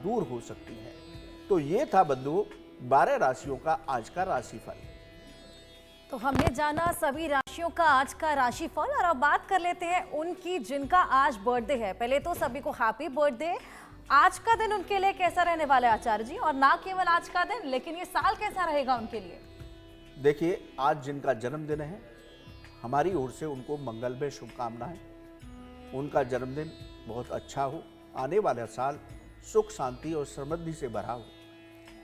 दूर हो सकती है। तो ये था बंधुओं 12 राशियों का आज का राशिफल। तो हमने जाना सभी राशियों का आज का राशिफल और अब बात कर लेते हैं उनकी जिनका आज बर्थडे है। पहले तो सभी को हैप्पी बर्थडे। आज का दिन उनके लिए कैसा रहने वाला है आचार्य जी, और ना केवल आज का दिन लेकिन ये साल कैसा रहेगा उनके लिए? देखिए, आज जिनका जन्मदिन है हमारी ओर से उनको मंगलमय शुभकामनाएं। उनका जन्मदिन बहुत अच्छा हो, आने वाला साल सुख शांति और समृद्धि से भरा हो,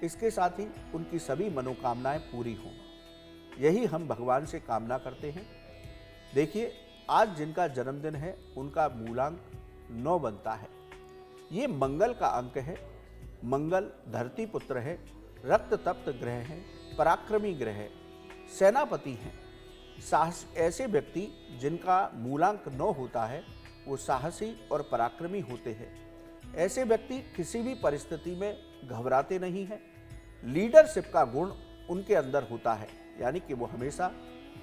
इसके साथ ही उनकी सभी मनोकामनाएं पूरी हों, यही हम भगवान से कामना करते हैं। देखिए, आज जिनका जन्मदिन है उनका मूलांक 9 बनता है। ये मंगल का अंक है। मंगल धरती पुत्र है, रक्त तप्त ग्रह है, पराक्रमी ग्रह है, सेनापति हैं। साहस ऐसे व्यक्ति जिनका मूलांक 9 होता है वो साहसी और पराक्रमी होते हैं। ऐसे व्यक्ति किसी भी परिस्थिति में घबराते नहीं हैं। लीडरशिप का गुण उनके अंदर होता है, यानी कि वो हमेशा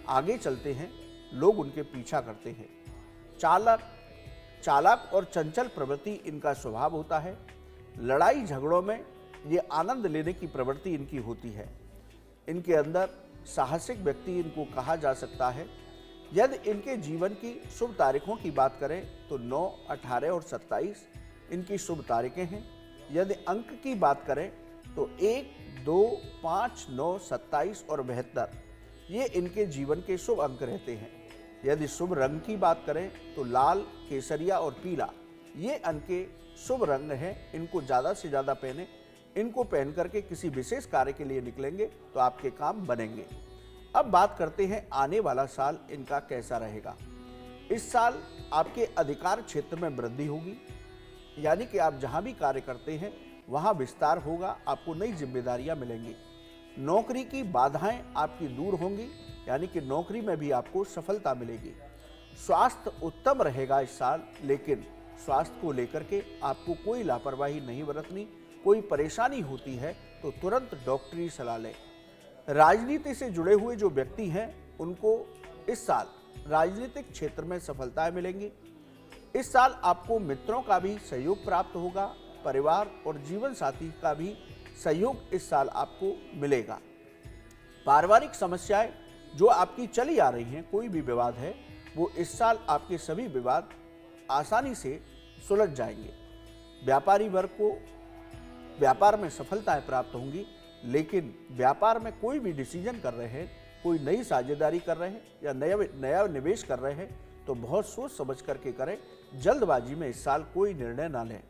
आगे चलते हैं, लोग उनके पीछा करते हैं। चालाक और चंचल प्रवृत्ति इनका स्वभाव होता है। लड़ाई झगड़ों में ये आनंद लेने की प्रवृत्ति इनकी होती है। इनके अंदर साहसिक व्यक्ति इनको कहा जा सकता है। यदि इनके जीवन की शुभ तारीखों की बात करें तो 9, 18 और 27 इनकी शुभ तारीखें हैं। यदि अंक की बात करें तो 1, 2, 5, 9, 27 और 72 ये इनके जीवन के शुभ अंक रहते हैं। यदि शुभ रंग की बात करें तो लाल, केसरिया और पीला ये इनके शुभ रंग हैं। इनको ज़्यादा से ज़्यादा पहने। इनको पहन करके किसी विशेष कार्य के लिए निकलेंगे तो आपके काम बनेंगे। अब बात करते हैं आने वाला साल इनका कैसा रहेगा। इस साल आपके अधिकार क्षेत्र में वृद्धि होगी, यानी कि आप जहां भी कार्य करते हैं वहां विस्तार होगा, आपको नई जिम्मेदारियां मिलेंगी। नौकरी की बाधाएं आपकी दूर होंगी, यानी कि नौकरी में भी आपको सफलता मिलेगी। स्वास्थ्य उत्तम रहेगा इस साल, लेकिन स्वास्थ्य को लेकर के आपको कोई लापरवाही नहीं बरतनी। कोई परेशानी होती है तो तुरंत डॉक्टरी सलाह लें। राजनीति से जुड़े हुए जो व्यक्ति हैं उनको इस साल राजनीतिक क्षेत्र में सफलताएं मिलेंगी। इस साल आपको मित्रों का भी सहयोग प्राप्त होगा, परिवार और जीवन साथी का भी सहयोग इस साल आपको मिलेगा। पारिवारिक समस्याएं जो आपकी चली आ रही हैं, कोई भी विवाद है, वो इस साल आपके सभी विवाद आसानी से सुलझ जाएंगे। व्यापारी वर्ग को व्यापार में सफलताएं प्राप्त होंगी, लेकिन व्यापार में कोई भी डिसीजन कर रहे हैं, कोई नई साझेदारी कर रहे हैं या नया निवेश कर रहे हैं तो बहुत सोच समझ करके करें। जल्दबाजी में इस साल कोई निर्णय ना लें।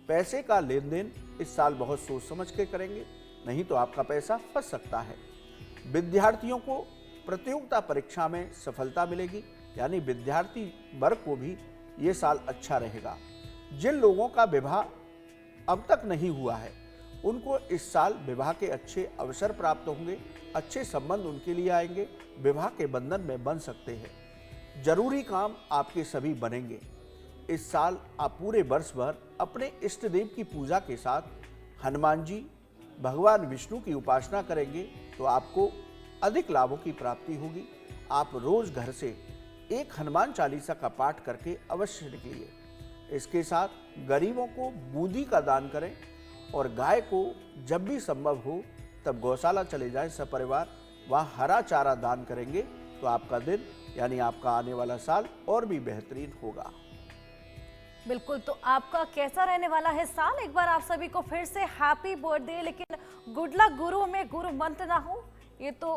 पैसे का लेन देन इस साल बहुत सोच समझ के करेंगे, नहीं तो आपका पैसा फंस सकता है। विद्यार्थियों को प्रतियोगिता परीक्षा में सफलता मिलेगी, यानी विद्यार्थी वर्ग को भी ये साल अच्छा रहेगा। जिन लोगों का विवाह अब तक नहीं हुआ है उनको इस साल विवाह के अच्छे अवसर प्राप्त होंगे, अच्छे संबंध उनके लिए आएंगे, विवाह के बंधन में बन सकते हैं। जरूरी काम आपके सभी बनेंगे। इस साल आप पूरे वर्ष भर अपने इष्ट देव की पूजा के साथ हनुमान जी, भगवान विष्णु की उपासना करेंगे तो आपको अधिक लाभों की प्राप्ति होगी। आप रोज घर से एक हनुमान चालीसा का पाठ करके अवश्य निकलिए। इसके साथ गरीबों को बूंदी का दान करें और गाय को जब भी संभव हो तब गौशाला चले जाएं सपरिवार, वहाँ हरा चारा दान करेंगे तो आपका दिन यानी आपका आने वाला साल और भी बेहतरीन होगा। बिल्कुल, तो आपका कैसा रहने वाला है साल? एक बार आप सभी को फिर से हैप्पी बर्थडे। लेकिन गुड लक गुरु में गुरु मंत्र ना हो, ये तो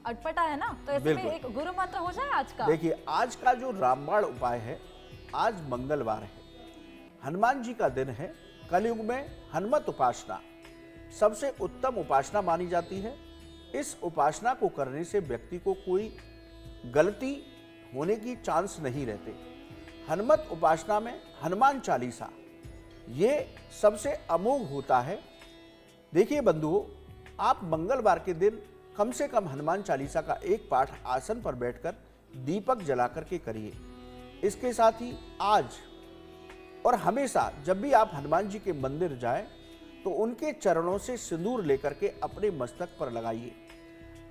अटपटा है ना, तो इसमें एक गुरु मंत्र हो जाए आज का। देखिए, आज का जो रामबाण उपाय है, आज मंगलवार है, हनुमान जी का दिन है। कलयुग में हनुमत उपासना सबसे उत्तम उपासना मानी जाती है। इस उपासना को करने से व्यक्ति को कोई गलती होने की चांस नहीं रहते। हनुमत उपासना में हनुमान चालीसा ये सबसे अमोघ होता है। देखिए बंधुओं, आप मंगलवार के दिन कम से कम हनुमान चालीसा का एक पाठ आसन पर बैठकर दीपक जलाकर के करिए। इसके साथ ही आज और हमेशा जब भी आप हनुमान जी के मंदिर जाएं तो उनके चरणों से सिंदूर लेकर के अपने मस्तक पर लगाइए।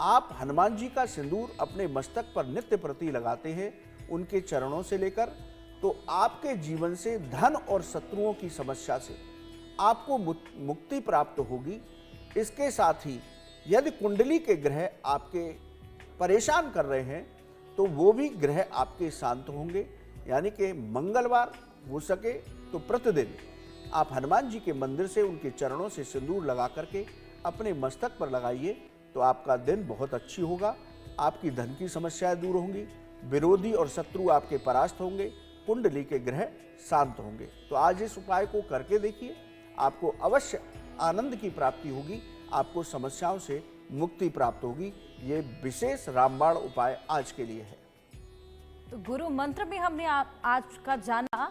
आप हनुमान जी का सिंदूर अपने मस्तक पर नित्य प्रति लगाते हैं उनके चरणों से लेकर, तो आपके जीवन से धन और शत्रुओं की समस्या से आपको मुक्ति प्राप्त होगी। इसके साथ ही यदि कुंडली के ग्रह आपके परेशान कर रहे हैं तो वो भी ग्रह आपके शांत होंगे। यानी कि मंगलवार हो सके तो प्रतिदिन आप हनुमान जी के मंदिर से उनके चरणों से सिंदूर लगा करके अपने मस्तक पर लगाइए तो आपका दिन बहुत अच्छी होगा। आपकी धन की समस्याएं दूर होंगी, विरोधी और शत्रु आपके परास्त होंगे, कुंडली के ग्रह शांत होंगे। तो आज इस उपाय को करके देखिए, आपको अवश्य आनंद की प्राप्ति होगी, आपको समस्याओं से मुक्ति प्राप्त होगी। ये विशेष रामबाण उपाय आज के लिए है। तो गुरु मंत्र भी हमने आज का जाना।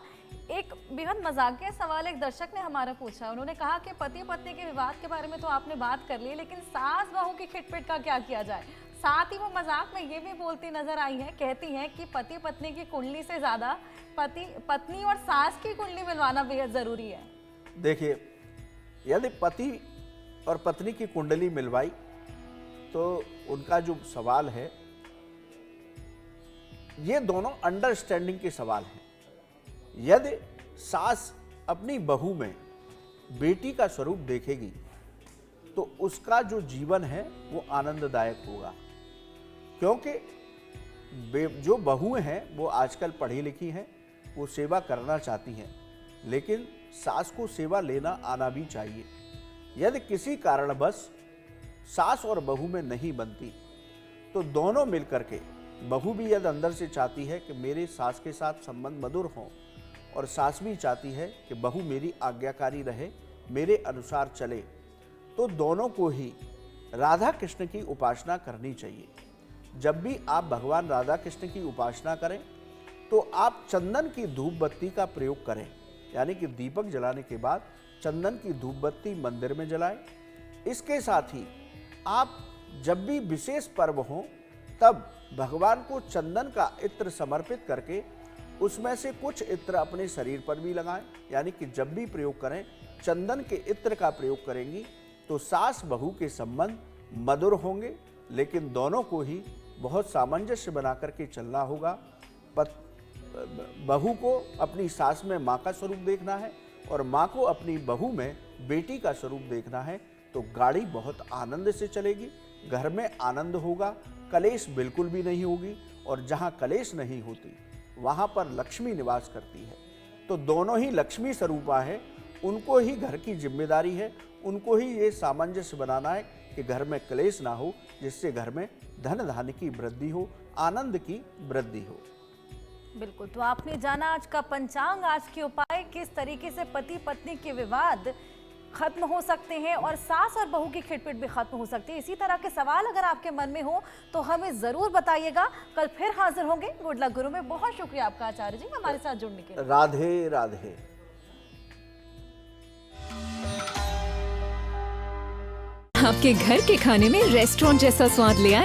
एक बेहद मजाकिया सवाल एक दर्शक ने हमारा पूछा। उन्होंने कहा कि पति पत्नी के विवाद के बारे में तो आपने बात कर ली, लेकिन सास बहू की खिटपिट का क्या किया जाए। साथ ही वो मजाक में ये भी बोलती नजर आई है, कहती हैं कि पति पत्नी की कुंडली से ज्यादा पत्नी और सास की कुंडली मिलवाना बेहद जरूरी है। देखिए, यदि पति और पत्नी की कुंडली मिलवाई तो उनका जो सवाल है, ये दोनों अंडरस्टैंडिंग के सवाल हैं। यदि सास अपनी बहू में बेटी का स्वरूप देखेगी तो उसका जो जीवन है वो आनंददायक होगा, क्योंकि जो बहुएं हैं वो आजकल पढ़ी लिखी हैं, वो सेवा करना चाहती हैं, लेकिन सास को सेवा लेना आना भी चाहिए। यदि किसी कारणवश सास और बहू में नहीं बनती तो दोनों मिलकर के, बहू भी यदि अंदर से चाहती है कि मेरे सास के साथ संबंध मधुर हों और सास भी चाहती है कि बहू मेरी आज्ञाकारी रहे, मेरे अनुसार चले, तो दोनों को ही राधा कृष्ण की उपासना करनी चाहिए। जब भी आप भगवान राधा कृष्ण की उपासना करें तो आप चंदन की धूप बत्ती का प्रयोग करें। यानी कि दीपक जलाने के बाद चंदन की धूप बत्ती मंदिर में जलाएं। इसके साथ ही आप जब भी विशेष पर्व हो तब भगवान को चंदन का इत्र समर्पित करके उसमें से कुछ इत्र अपने शरीर पर भी लगाएं। यानी कि जब भी प्रयोग करें चंदन के इत्र का प्रयोग करेंगी तो सास बहू के संबंध मधुर होंगे, लेकिन दोनों को ही बहुत सामंजस्य बना करके चलना होगा। बहू को अपनी सास में माँ का स्वरूप देखना है और माँ को अपनी बहू में बेटी का स्वरूप देखना है, तो गाड़ी बहुत आनंद से चलेगी, घर में आनंद होगा, कलेश बिल्कुल भी नहीं होगी। और जहाँ कलेश नहीं होती वहाँ पर लक्ष्मी निवास करती है। तो दोनों ही लक्ष्मी स्वरूपा है, उनको ही घर की जिम्मेदारी है, उनको ही ये सामंजस्य बनाना है कि घर में क्लेश ना हो, जिससे घर में धन धान्य की वृद्धि हो, आनंद की वृद्धि हो। बिल्कुल, तो आपने जाना आज का पंचांग, आज के उपाय, किस तरीके से पति पत्नी के विवाद खत्म हो सकते हैं और सास और बहू की खिटपिट भी खत्म हो सकती है। इसी तरह के सवाल अगर आपके मन में हो तो हमें जरूर बताइएगा। कल फिर हाजिर होंगे गुड लक गुरु में। बहुत शुक्रिया आपका आचार्य जी हमारे साथ जुड़ने के लिए। राधे राधे। आपके घर के खाने में रेस्टोरेंट जैसा स्वाद ले आए